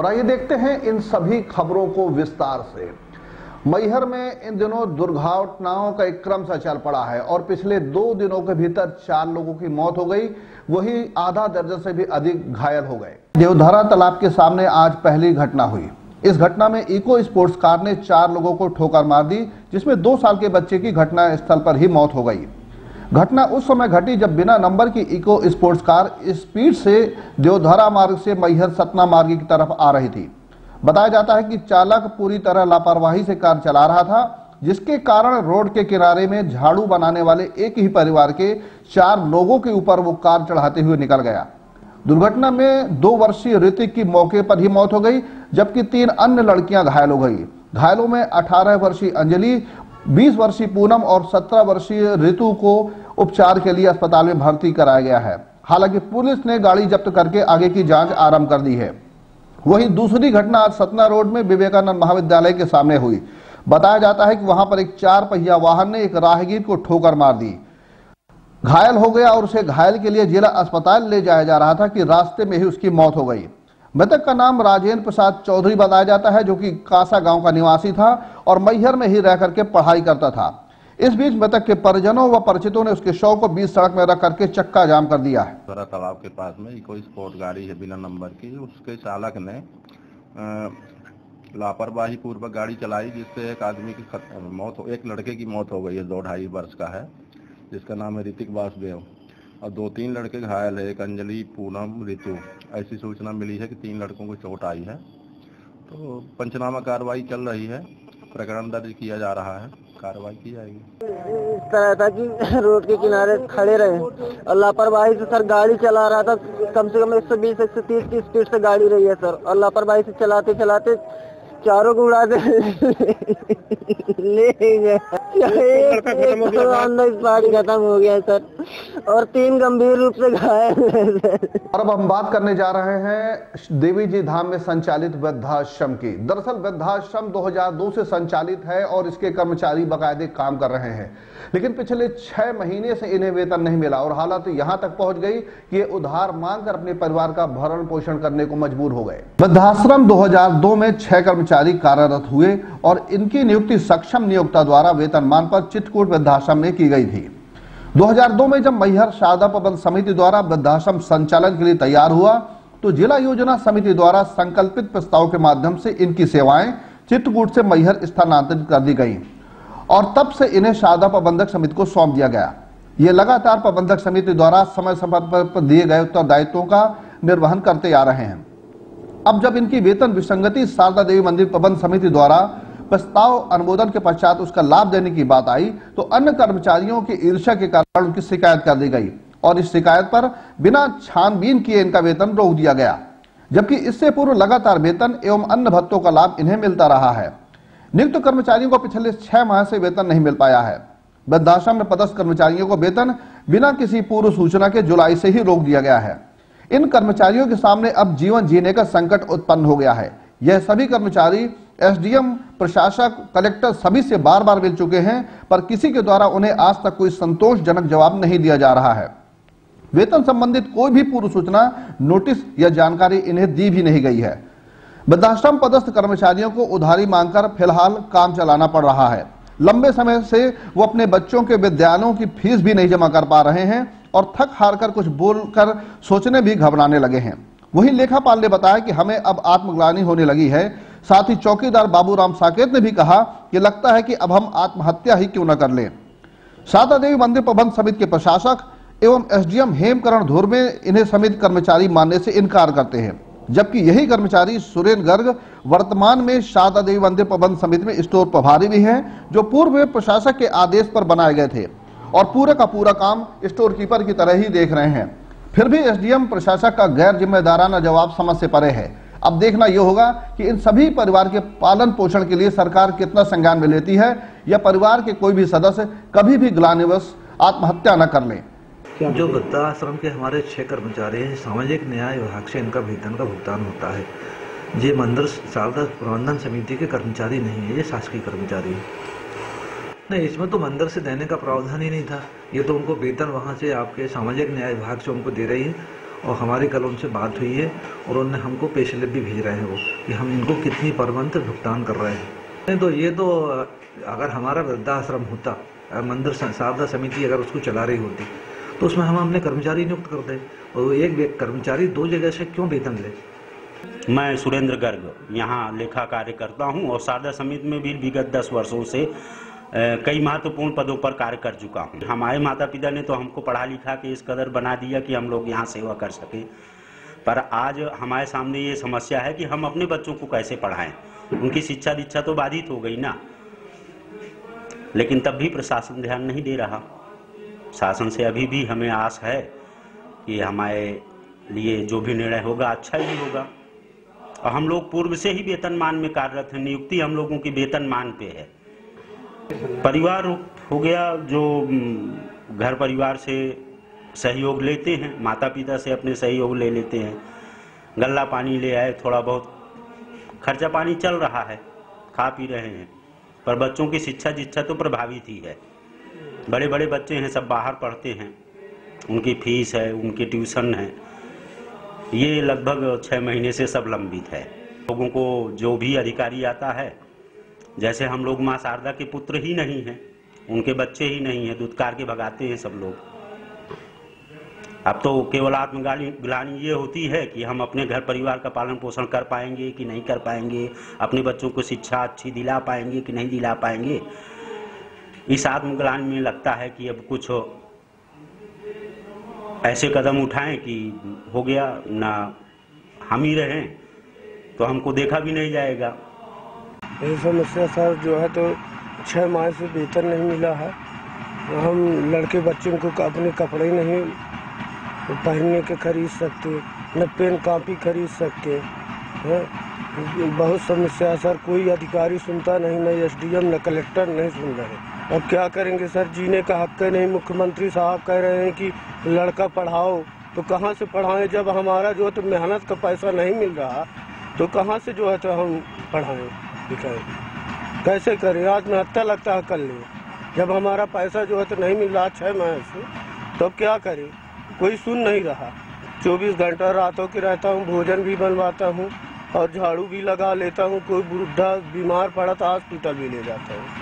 और आइए देखते हैं इन सभी खबरों को विस्तार से। मैहर में इन दिनों दुर्घटनाओं का एक क्रम सा चल पड़ा है और पिछले 2 दिनों के भीतर 4 लोगों की मौत हो गई, वही आधा दर्जन से भी अधिक घायल हो गए। देवधरा तालाब के सामने आज पहली घटना हुई। इस घटना में इको स्पोर्ट्स कार ने 4 लोगों को ठोकर मार दी, जिसमें 2 साल के बच्चे की घटना स्थल पर ही मौत हो गई। घटना उस समय घटी जब बिना नंबर की इको स्पोर्ट्स कार स्पीड से देवधरा मार्ग से मैहर सतना मार्ग की तरफ आ रही थी। बताया जाता है कि चालक पूरी तरह लापरवाही से कार चला रहा था, जिसके कारण रोड के किनारे में झाड़ू बनाने वाले एक ही परिवार के 4 लोगों के ऊपर वो कार चढ़ाते हुए निकल गया। दुर्घटना में 2 वर्षीय ऋतिक की मौके पर ही मौत हो गई, जबकि 3 अन्य लड़कियां घायल हो गई। घायलों में 18 वर्षीय अंजलि, 20 वर्षीय पूनम और 17 वर्षीय ऋतु को उपचार के लिए अस्पताल में भर्ती कराया गया है। हालांकि पुलिस ने गाड़ी जब्त करके आगे की जांच आरंभ कर दी है। वहीं दूसरी घटना आज सतना रोड में विवेकानंद महाविद्यालय के सामने हुई। बताया जाता है कि वहां पर एक 4 पहिया वाहन ने एक राहगीर को ठोकर मार दी, घायल हो गया और उसे घायल के लिए जिला अस्पताल ले जाया जा रहा था कि रास्ते में ही उसकी मौत हो गई। मृतक का नाम राजेंद्र प्रसाद चौधरी बताया जाता है, जो कि कासा गांव का निवासी था और मैहर में ही रह करके पढ़ाई करता था। इस बीच मृतक के परिजनों व परिचितों ने उसके शव को बीच सड़क में रख करके चक्का जाम कर दिया है। देवधरा तालाब के पास में इको स्पोर्ट गाड़ी है बिना नंबर की, उसके चालक ने लापरवाही पूर्वक गाड़ी चलाई, जिससे एक आदमी की एक लड़के की मौत हो गई है, 2-2.5 वर्ष का है, जिसका नाम है ऋतिक वासुदेव, और 2-3 लड़के घायल है, एक अंजलि, पूनम, ऋतु। ऐसी सूचना मिली है कि 3 लड़कों को चोट आई है। तो पंचनामा कार्रवाई चल रही है, प्रकरण दर्ज किया जा रहा है, कार्रवाई की जाएगी। इस तरह था कि रोड के किनारे खड़े रहे और लापरवाही से सर गाड़ी चला रहा था, कम से कम 120-130 की स्पीड से गाड़ी रही है सर, और लापरवाही से चलाते चलाते चारों को उड़ा दे ले गए। खत्म हो गया सर, और 3 गंभीर रूप से घायल। और अब हम बात करने जा रहे हैं देवी जी धाम में संचालित वृद्धाश्रम की। दरअसल वृद्धाश्रम 2002 से संचालित है और इसके कर्मचारी बाकायदे काम कर रहे हैं, लेकिन पिछले 6 महीने से इन्हें वेतन नहीं मिला और हालत यहां तक पहुंच गई कि ये उधार मांगकर अपने परिवार का भरण पोषण करने को मजबूर हो गए। वृद्धाश्रम 2002 में 6 कर्मचारी कार्यरत हुए और इनकी नियुक्ति सक्षम नियोक्ता द्वारा वेतनमान पर चित्रकूट वृद्धाश्रम में की गई थी। 2002 में जब मैहर शारदा प्रबंध समिति द्वारा वृद्धाश्रम संचालन के लिए तैयार हुआ, तो जिला योजना समिति द्वारा संकल्पित प्रस्ताव के माध्यम से इनकी सेवाएं चित्रकूट से मैहर स्थानांतरित कर दी गई और तब से इन्हें शारदा प्रबंधक समिति को सौंप दिया गया। ये लगातार प्रबंधक समिति द्वारा समय समय पर दिए गए उत्तरदायित्वों का निर्वहन करते आ रहे हैं। अब जब इनकी वेतन विसंगति शारदा देवी मंदिर प्रबंध समिति द्वारा प्रस्ताव अनुमोदन के पश्चात उसका लाभ देने की बात आई, तो अन्य कर्मचारियों की ईर्ष्या के कारण उनकी शिकायत कर दी गई और इस शिकायत पर बिना छानबीन किए इनका वेतन रोक दिया गया, जबकि इससे पूर्व लगातार वेतन एवं अन्य भत्तों का लाभ इन्हें मिलता रहा है। नियुक्त कर्मचारियों को पिछले 6 माह से वेतन नहीं मिल पाया है। वृद्धाश्रम में पदस्थ कर्मचारियों को वेतन बिना किसी पूर्व सूचना के जुलाई से ही रोक दिया गया है। इन कर्मचारियों के सामने अब जीवन जीने का संकट उत्पन्न हो गया है। यह सभी कर्मचारी एसडीएम, प्रशासक, कलेक्टर सभी से बार-बार मिल चुके हैं, पर किसी के द्वारा उन्हें आज तक कोई संतोषजनक जवाब नहीं दिया जा रहा है। वेतन संबंधित कोई भी पूर्व सूचना, नोटिस या जानकारी इन्हें दी भी नहीं गई है। वृद्धाश्रम पदस्थ कर्मचारियों को उधारी मांगकर फिलहाल काम चलाना पड़ रहा है। लंबे समय से वो अपने बच्चों के विद्यालयों की फीस भी नहीं जमा कर पा रहे हैं और थक हार कर कुछ बोलकर सोचने भी घबराने लगे हैं। वहीं लेखापाल ने बताया कि हमें अब आत्मग्लानि होने लगी है। साथ ही चौकीदार बाबूराम साकेत ने भी कहा कि लगता है कि अब हम आत्महत्या ही क्यों न कर लें। शारदा देवी मंदिर प्रबंध समिति के प्रशासक एवं एसडीएम हेमकरण धुर्वे इन्हें समिति कर्मचारी मानने से इनकार करते हैं, जबकि यही कर्मचारी सुरेंद्र गर्ग वर्तमान में शारदा देवी मंदिर प्रबंध समिति में स्टोर प्रभारी भी हैं, जो पूर्व में प्रशासक के आदेश पर बनाए गए थे और पूरा का पूरा काम स्टोर कीपर की तरह ही देख रहे हैं। फिर भी एसडीएम प्रशासक का गैर जिम्मेदाराना जवाब समझ से परे है। अब देखना यह होगा कि इन सभी परिवार के पालन पोषण के लिए सरकार कितना संज्ञान में लेती है या परिवार के कोई भी सदस्य कभी भी ग्लानिवश आत्महत्या न कर लें। जो वृद्धाश्रम के हमारे 6 कर्मचारी हैं, सामाजिक न्याय विभाग से इनका वेतन का भुगतान होता है। ये मंदिर शारदा प्रबंधन समिति के कर्मचारी नहीं है, ये शासकीय कर्मचारी है। नहीं, इसमें तो मंदिर से देने का प्रावधान ही नहीं था। ये तो उनको वेतन वहाँ से आपके सामाजिक न्याय विभाग से उनको दे रही है और हमारी कल उनसे बात हुई है और उन्होंने हमको पे स्लिप भी भेज रहे हैं वो कि हम इनको कितनी पर मंथ भुगतान कर रहे हैं। तो ये तो अगर हमारा वृद्धाश्रम होता, मंदिर शारदा समिति अगर उसको चला रही होती तो उसमें हम अपने कर्मचारी नियुक्त कर दें, और एक कर्मचारी 2 जगह से क्यों वेतन ले। मैं सुरेंद्र गर्ग यहाँ लेखा कार्य करता हूँ और शारदा समिति में भी विगत 10 वर्षों से कई महत्वपूर्ण पदों पर कार्य कर चुका हूँ। हमारे माता पिता ने तो हमको पढ़ा लिखा के इस कदर बना दिया कि हम लोग यहाँ सेवा कर सकें, पर आज हमारे सामने ये समस्या है कि हम अपने बच्चों को कैसे पढ़ाएं। उनकी शिक्षा दीक्षा तो बाधित हो गई ना, लेकिन तब भी प्रशासन ध्यान नहीं दे रहा। शासन से अभी भी हमें आस है कि हमारे लिए जो भी निर्णय होगा अच्छा ही होगा। और हम लोग पूर्व से ही वेतनमान में कार्यरत हैं, नियुक्ति हम लोगों की वेतनमान पे है। परिवार हो गया जो घर परिवार से सहयोग लेते हैं, माता पिता से अपने सहयोग ले लेते हैं, गल्ला पानी ले आए, थोड़ा बहुत खर्चा पानी चल रहा है, खा पी रहे हैं, पर बच्चों की शिक्षा दीक्षा तो प्रभावित ही है। बड़े बड़े बच्चे हैं, सब बाहर पढ़ते हैं, उनकी फीस है, उनकी ट्यूशन है, ये लगभग 6 महीने से सब लंबित है। लोगों को जो भी अधिकारी आता है, जैसे हम लोग माँ शारदा के पुत्र ही नहीं हैं, उनके बच्चे ही नहीं हैं, दुत्कार के भगाते हैं सब लोग। अब तो केवल आत्मग्लानि ये होती है कि हम अपने घर परिवार का पालन पोषण कर पाएंगे कि नहीं कर पाएंगे, अपने बच्चों को शिक्षा अच्छी दिला पाएंगे कि नहीं दिला पाएंगे। इस आत्मग्लानि में लगता है कि अब कुछ ऐसे कदम उठाएं कि हो गया ना, हम ही रहें तो हमको देखा भी नहीं जाएगा। ये समस्या सर जो है तो 6 माह से वेतन नहीं मिला है। हम लड़के बच्चों को अपने कपड़े नहीं पहनने के खरीद सकते, न पेन कापी खरीद सकते हैं। बहुत समस्या सर, कोई अधिकारी सुनता नहीं, न SDM न कलेक्टर नहीं सुन रहे। अब क्या करेंगे सर, जीने का हक नहीं। मुख्यमंत्री साहब कह रहे हैं कि लड़का पढ़ाओ, तो कहाँ से पढ़ाएं जब हमारा जो है तो मेहनत का पैसा नहीं मिल रहा, तो कहाँ से जो है तो हम पढ़ाएं लिखाएं, कैसे करें। आत्महत्या लगता है कर ले, जब हमारा पैसा जो है तो नहीं मिल रहा 6 माह से, तो अब क्या करें, कोई सुन नहीं रहा। 24 घंटा रातों के रहता हूँ, भोजन भी बनवाता हूँ और झाड़ू भी लगा लेता हूँ। कोई वृद्धा बीमार पड़ा तो हॉस्पिटल भी ले जाता हूँ।